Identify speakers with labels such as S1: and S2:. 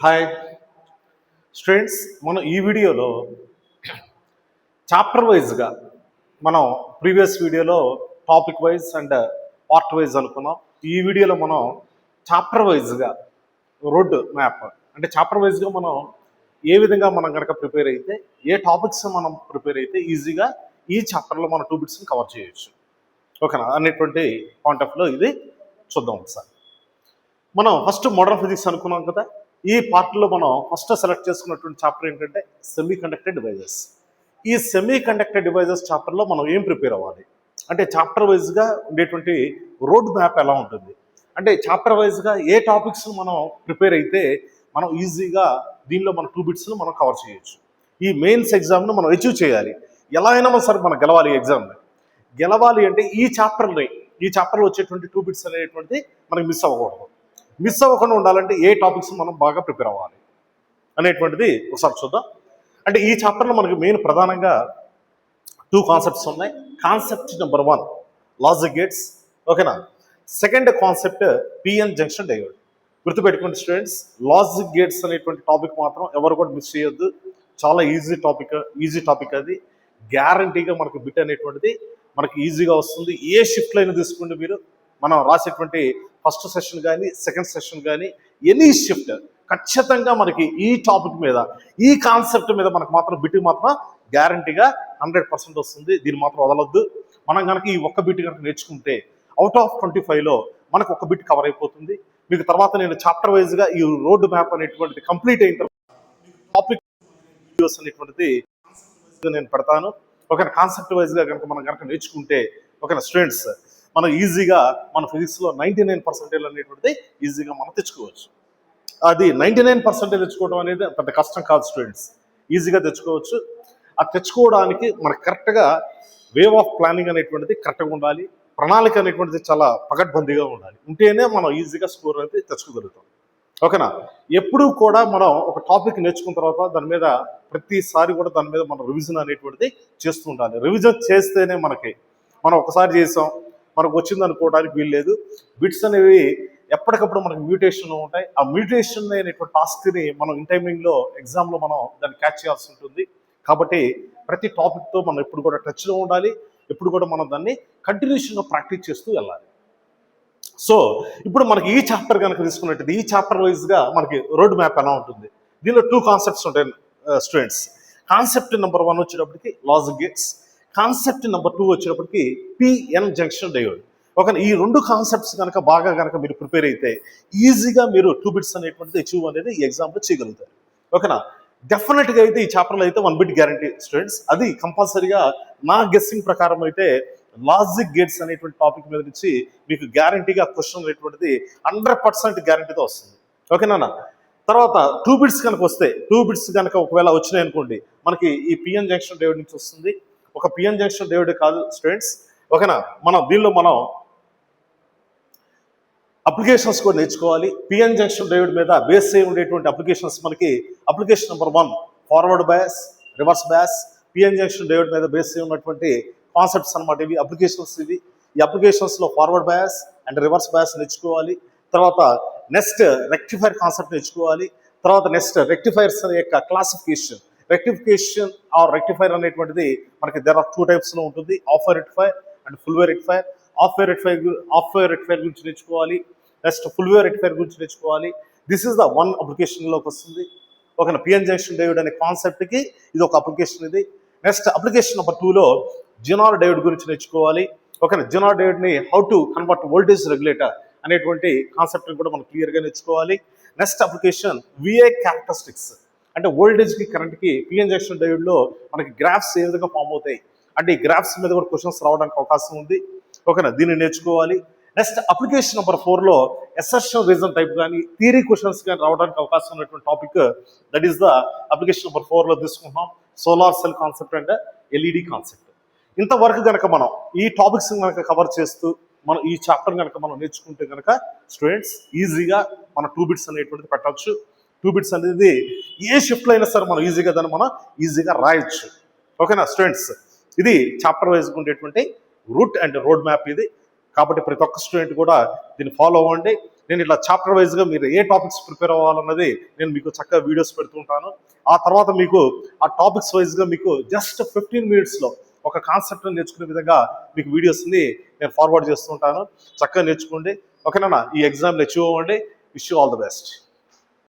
S1: Hi students, మనం ఈ వీడియోలో చాప్టర్ వైజ్గా మనం ప్రీవియస్ వీడియోలో topic wise and part wise అనుకున్నాం. ఈ వీడియోలో మనం చాప్టర్ వైజ్గా రోడ్ మ్యాప్ అంటే చాప్టర్ వైజ్గా మనం ఏ విధంగా మనం కనుక ప్రిపేర్ అయితే ఏ టాపిక్స్ మనం ప్రిపేర్ అయితే ఈజీగా ఈ చాప్టర్లో మనం 2 బిట్స్ని కవర్ చేయొచ్చు. ఓకేనా అనేటువంటి పాయింట్ ఆఫ్ లో ఇది చూద్దాం ఒకసారి. మనం ఫస్ట్ మోడర్న్ ఫిజిక్స్ అనుకున్నాం కదా. ఈ పార్ట్లో మనం ఫస్ట్ సెలెక్ట్ చేసుకున్నటువంటి చాప్టర్ ఏంటంటే సెమీ కండక్టర్ డివైజెస్. ఈ సెమీ కండక్టర్ డివైజెస్ చాప్టర్లో మనం ఏం ప్రిపేర్ అవ్వాలి అంటే చాప్టర్ వైజ్గా ఉండేటువంటి రోడ్ మ్యాప్ ఎలా ఉంటుంది అంటే చాప్టర్ వైజ్గా ఏ టాపిక్స్ మనం ప్రిపేర్ అయితే మనం ఈజీగా దీనిలో మన 2 బిట్స్ను మనం కవర్ చేయొచ్చు. ఈ మెయిన్స్ ఎగ్జామ్ను మనం అచీవ్ చేయాలి. ఎలా అయినా సరే మనం గెలవాలి. ఎగ్జామ్ని గెలవాలి అంటే ఈ చాప్టర్లో వచ్చేటువంటి 2 బిట్స్ అనేటువంటిది మనకి మిస్ అవ్వకూడదు. మిస్ అవ్వకుండా ఉండాలంటే ఏ టాపిక్స్ మనం బాగా ప్రిపేర్ అవ్వాలి అనేటువంటిది ఒకసారి చూద్దాం. అంటే ఈ చాప్టర్లో మనకి మెయిన్ ప్రధానంగా 2 కాన్సెప్ట్స్ ఉన్నాయి. Concept number 1 logic gates. ఓకేనా. Second concept PN junction diode. గుర్తుపెట్టుకోండి స్టూడెంట్స్, లాజిక్ గేట్స్ అనేటువంటి టాపిక్ మాత్రం ఎవరు కూడా మిస్ చేయొద్దు. చాలా ఈజీ టాపిక్ అది. గ్యారంటీగా మనకు బిట్ అనేటువంటిది మనకి ఈజీగా వస్తుంది. ఏ షిఫ్ట్లో అయినా తీసుకోండి మీరు, మనం రాసేటువంటి ఫస్ట్ సెషన్ కానీ సెకండ్ సెషన్ కానీ ఎనీ షిఫ్ట్ ఖచ్చితంగా మనకి ఈ టాపిక్ మీద ఈ కాన్సెప్ట్ మీద మనకు మాత్రం బిట్ మాత్రం గ్యారంటీగా 100% వస్తుంది. దీన్ని మాత్రం వదలొద్దు. మనం కనుక ఈ ఒక్క బిట్ కనుక నేర్చుకుంటే అవుట్ ఆఫ్ 25లో మనకు ఒక బిట్ కవర్ అయిపోతుంది. మీకు తర్వాత నేను చాప్టర్ వైజ్గా ఈ రోడ్ మ్యాప్ అనేటువంటిది కంప్లీట్ అయిన తర్వాత టాపిక్ వీడియోస్ అనేటువంటిది నేను పెడతాను. ఓకేనా. కాన్సెప్ట్ వైజ్గా కనుక మనం కనుక నేర్చుకుంటే ఓకేనా స్టూడెంట్స్, మనం ఈజీగా మన ఫిజిక్స్లో 99% అనేటువంటిది ఈజీగా మనం తెచ్చుకోవచ్చు. అది 99% తెచ్చుకోవడం అనేది పెద్ద కష్టం కాదు స్టూడెంట్స్, ఈజీగా తెచ్చుకోవచ్చు. అది తెచ్చుకోవడానికి మనకు కరెక్ట్గా వే ఆఫ్ ప్లానింగ్ అనేటువంటిది కరెక్ట్గా ఉండాలి. ప్రణాళిక అనేటువంటిది చాలా పకడ్బందీగా ఉండాలి. ఉంటేనే మనం ఈజీగా స్కోర్ అనేది తెచ్చుకోగలుగుతాం. ఓకేనా. ఎప్పుడూ కూడా మనం ఒక టాపిక్ నేర్చుకున్న తర్వాత దాని మీద ప్రతిసారి కూడా దాని మీద మనం రివిజన్ అనేటువంటిది చేస్తూ ఉండాలి. రివిజన్ చేస్తేనే మనం ఒకసారి చేసాం మనకు వచ్చింది అనుకోవడానికి వీల్లేదు. బిట్స్ అనేవి ఎప్పటికప్పుడు మనకి మ్యూటేషన్ ఉంటాయి. ఆ మ్యూటేషన్ అనేటువంటి టాస్క్ని మనం ఇన్ టైమింగ్లో ఎగ్జామ్లో మనం దాన్ని క్యాచ్ చేయాల్సి ఉంటుంది. కాబట్టి ప్రతి టాపిక్తో మనం ఎప్పుడు కూడా టచ్లో ఉండాలి. ఎప్పుడు కూడా మనం దాన్ని కంటిన్యూషన్గా ప్రాక్టీస్ చేస్తూ వెళ్ళాలి. సో ఇప్పుడు మనకి ఈ చాప్టర్ కనుక తీసుకున్నట్టు ఈ చాప్టర్ వైజ్గా మనకి రోడ్ మ్యాప్ ఎలా ఉంటుంది. దీనిలో 2 కాన్సెప్ట్స్ ఉంటాయి స్టూడెంట్స్. కాన్సెప్ట్ నెంబర్ 1 వచ్చేటప్పటికి లాజిక్ గేట్స్, కాన్సెప్ట్ నెంబర్ 2 వచ్చేటప్పటికి పిఎన్ జంక్షన్ డయోడ్. ఓకే. ఈ 2 కాన్సెప్ట్స్ కనుక బాగా కనుక మీరు ప్రిపేర్ అయితే ఈజీగా మీరు 2 బిట్స్ అనేటువంటిది అచీవ్ అనేది ఈ ఎగ్జామ్లో చేయగలుగుతారు. ఓకేనా. డెఫినెట్గా అయితే ఈ చాప్టర్లో అయితే 1 బిట్ గ్యారంటీ స్టూడెంట్స్. అది కంపల్సరీగా నా గెస్సింగ్ ప్రకారం అయితే లాజిక్ గేట్స్ అనేటువంటి టాపిక్ మీద నుంచి మీకు గ్యారంటీగా క్వశ్చన్ అనేటువంటిది 100% గ్యారంటీతో వస్తుంది. ఓకేనా. తర్వాత 2 బిట్స్ కనుక వస్తే 2 బిట్స్ కనుక ఒకవేళ వచ్చినాయి అనుకోండి, మనకి ఈ పిఎన్ జంక్షన్ డయోడ్ నుంచి వస్తుంది. ఒక పిఎన్ జంక్షన్ డయోడ్ కాదు స్టూడెంట్స్. ఓకేనా. దీనిలో మనం అప్లికేషన్స్ కూడా నేర్చుకోవాలి. పిఎన్ జంక్షన్ డయోడ్ మీద బేస్ అయి ఉండేటువంటి అప్లికేషన్స్ మనకి application number 1 forward bias, reverse bias. PN junction diode మీద బేస్ అయి ఉన్నటువంటి కాన్సెప్ట్స్ అనమాట ఇవి, అప్లికేషన్స్ ఇవి. ఈ అప్లికేషన్స్లో forward bias and reverse bias నేర్చుకోవాలి. తర్వాత నెక్స్ట్ రెక్టిఫైర్ కాన్సెప్ట్ నేర్చుకోవాలి. తర్వాత నెక్స్ట్ రెక్టిఫైర్స్ యొక్క క్లాసిఫికేషన్. రెక్టిఫికేషన్ ఆర్ రెక్టిఫైర్ అనేటువంటిది మనకి దేర్ ఆర్ 2 టైప్స్లో ఉంటుంది. Of way rectifier and full way rectifier. Of way rectifier గురించి నేర్చుకోవాలి. నెక్స్ట్ ఫుల్ వే రెక్టిఫైర్ గురించి నేర్చుకోవాలి. దిస్ ఈస్ ద 1 అప్లికేషన్లోకి వస్తుంది. ఓకేనా. పిఎన్ జంక్షన్ డయోడ్ అనే కాన్సెప్ట్కి ఇది ఒక అప్లికేషన్. ఇది నెక్స్ట్ అప్లికేషన్ నెంబర్ 2లో జినార్ డయోడ్ గురించి నేర్చుకోవాలి. ఓకేనా. జినార్ డయోడ్ని how to convert voltage regulator అనేటువంటి కాన్సెప్ట్ని కూడా మనం క్లియర్గా నేర్చుకోవాలి. Next application VA characteristics. అంటే వోల్టేజ్కి కరెంట్కి పిఎన్ జంక్షన్ డయోడ్లో మనకి గ్రాఫ్స్ ఏ విధంగా ఫామ్ అవుతాయి అంటే ఈ గ్రాఫ్స్ మీద కూడా క్వశ్చన్స్ రావడానికి అవకాశం ఉంది. ఓకేనా. దీన్ని నేర్చుకోవాలి. నెక్స్ట్ అప్లికేషన్ నెంబర్ 4లో ఎసర్షన్ రీజన్ టైప్ కానీ థియరీ క్వశ్చన్స్ కానీ రావడానికి అవకాశం ఉన్నటువంటి topic, that is the application number 4లో తీసుకుంటున్నాం solar cell concept and LED concept. ఇంతవరకు కనుక మనం ఈ టాపిక్స్ కనుక కవర్ చేస్తూ మనం ఈ చాప్టర్ కనుక మనం నేర్చుకుంటే కనుక స్టూడెంట్స్ ఈజీగా మన 2 బిట్స్ అనేటువంటిది పెట్టవచ్చు. 2 బిట్స్ అనేది ఏ షిఫ్ట్లో అయినా సరే మనం ఈజీగా దాన్ని మనం ఈజీగా రాయొచ్చు. ఓకేనా స్టూడెంట్స్. ఇది చాప్టర్ వైజ్గా ఉండేటువంటి రూట్ అండ్ రోడ్ మ్యాప్ ఇది. కాబట్టి ప్రతి ఒక్క స్టూడెంట్ కూడా దీన్ని ఫాలో అవ్వండి. నేను ఇట్లా చాప్టర్ వైజ్గా మీరు ఏ టాపిక్స్ ప్రిపేర్ అవ్వాలన్నది నేను మీకు చక్కగా వీడియోస్ పెడుతుంటాను. ఆ తర్వాత మీకు ఆ టాపిక్స్ వైజ్గా మీకు జస్ట్ 15 minutesలో ఒక కాన్సెప్ట్ని నేర్చుకునే విధంగా మీకు వీడియోస్ని నేను ఫార్వర్డ్ చేస్తుంటాను. చక్కగా నేర్చుకోండి. ఓకేనా? ఈ ఎగ్జామ్ని అచీవ్ అవ్వండి. Wish you all the best.